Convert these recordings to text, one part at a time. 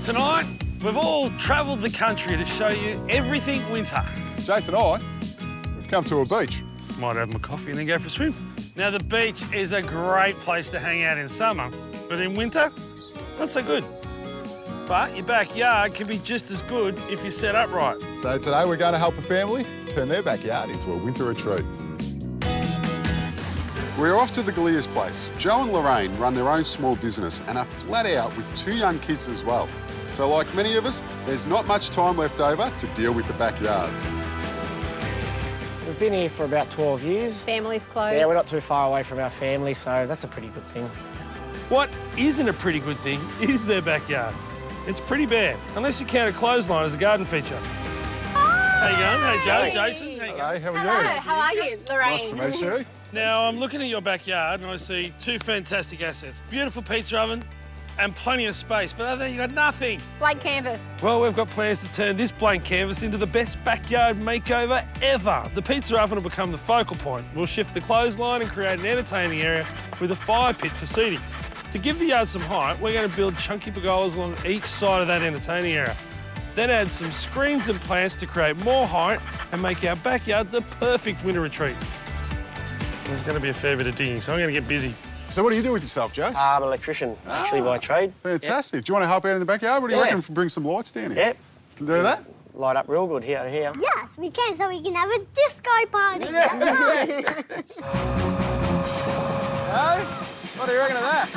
Tonight, we've all travelled the country to show you everything winter. Jason and I, we've come to a beach. Might have my coffee and then go for a swim. Now, the beach is a great place to hang out in summer, but in winter, not so good. But your backyard can be just as good if you set up right. So today we're going to help a family turn their backyard into a winter retreat. We're off to the Gallia's place. Joe and Lorraine run their own small business and are flat out with 2 young kids as well. So like many of us, there's not much time left over to deal with the backyard. We've been here for about 12 years. Family's close. Yeah, we're not too far away from our family, so that's a pretty good thing. What isn't a pretty good thing is their backyard. It's pretty bad, unless you count a clothesline as a garden feature. How you going? Hey, Joe, Hey. Jason, how you going? Hey, how are Hello, you? how are you, Lorraine? Nice to meet you. Now, I'm looking at your backyard and I see 2 fantastic assets. Beautiful pizza oven and plenty of space, but other than that, you got nothing. Blank canvas. Well, we've got plans to turn this blank canvas into the best backyard makeover ever. The pizza oven will become the focal point. We'll shift the clothesline and create an entertaining area with a fire pit for seating. To give the yard some height, we're going to build chunky pergolas along each side of that entertaining area. Then add some screens and plants to create more height and make our backyard the perfect winter retreat. There's going to be a fair bit of digging, so I'm going to get busy. So what do you do with yourself, Joe? I'm an electrician, actually, by trade. Fantastic. Do you want to help out in the backyard? What do you Yeah. reckon if we bring some lights down here? Yep. Can do that? Light up real good here to here. Yes, we can, so we can have a disco party. Hey, what do you reckon of that?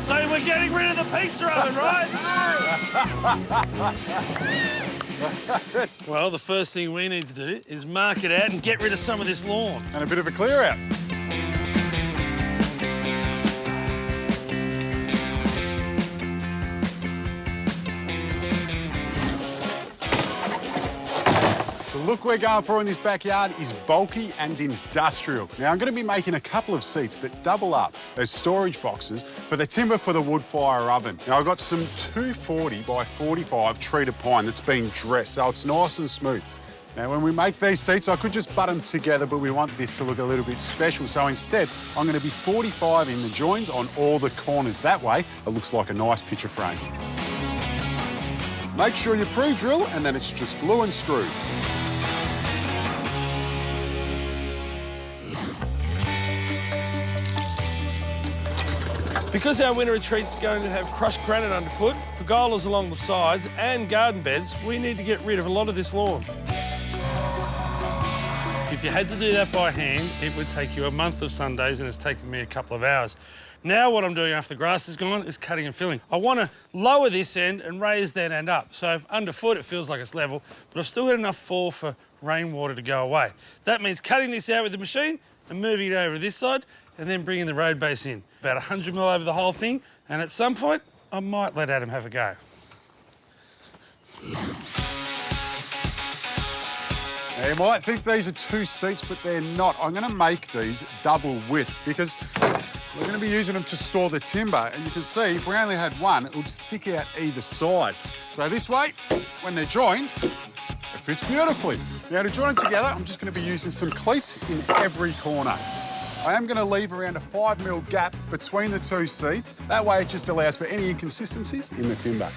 So we're getting rid of the pizza oven, right? Well, the first thing we need to do is mark it out and get rid of some of this lawn. And a bit of a clear out. The look we're going for in this backyard is bulky and industrial. Now, I'm going to be making a couple of seats that double up as storage boxes for the timber for the wood fire oven. Now, I've got some 240 by 45 treated pine that's been dressed, so it's nice and smooth. Now, when we make these seats, I could just butt them together, but we want this to look a little bit special. So instead, I'm going to be 45 in the joins on all the corners. That way, it looks like a nice picture frame. Make sure you pre-drill, and then it's just glue and screw. Because our winter retreat's going to have crushed granite underfoot, pergolas along the sides and garden beds, we need to get rid of a lot of this lawn. If you had to do that by hand, it would take you a month of Sundays, and it's taken me a couple of hours. Now what I'm doing after the grass is gone is cutting and filling. I want to lower this end and raise that end up. So underfoot it feels like it's level, but I've still got enough fall for rainwater to go away. That means cutting this out with the machine and moving it over to this side and then bringing the road base in. About 100 mil over the whole thing, and at some point, I might let Adam have a go. Now, you might think these are 2 seats, but they're not. I'm going to make these double width because we're going to be using them to store the timber. And you can see, if we only had one, it would stick out either side. So this way, when they're joined, it fits beautifully. Now, to join them together, I'm just going to be using some cleats in every corner. I am going to leave around a 5 mil gap between the 2 seats. That way, it just allows for any inconsistencies in the timber.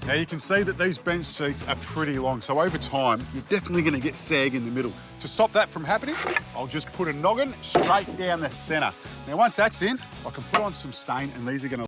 Now, you can see that these bench seats are pretty long, so over time, you're definitely going to get sag in the middle. To stop that from happening, I'll just put a noggin straight down the centre. Now, once that's in, I can put on some stain, and these are going to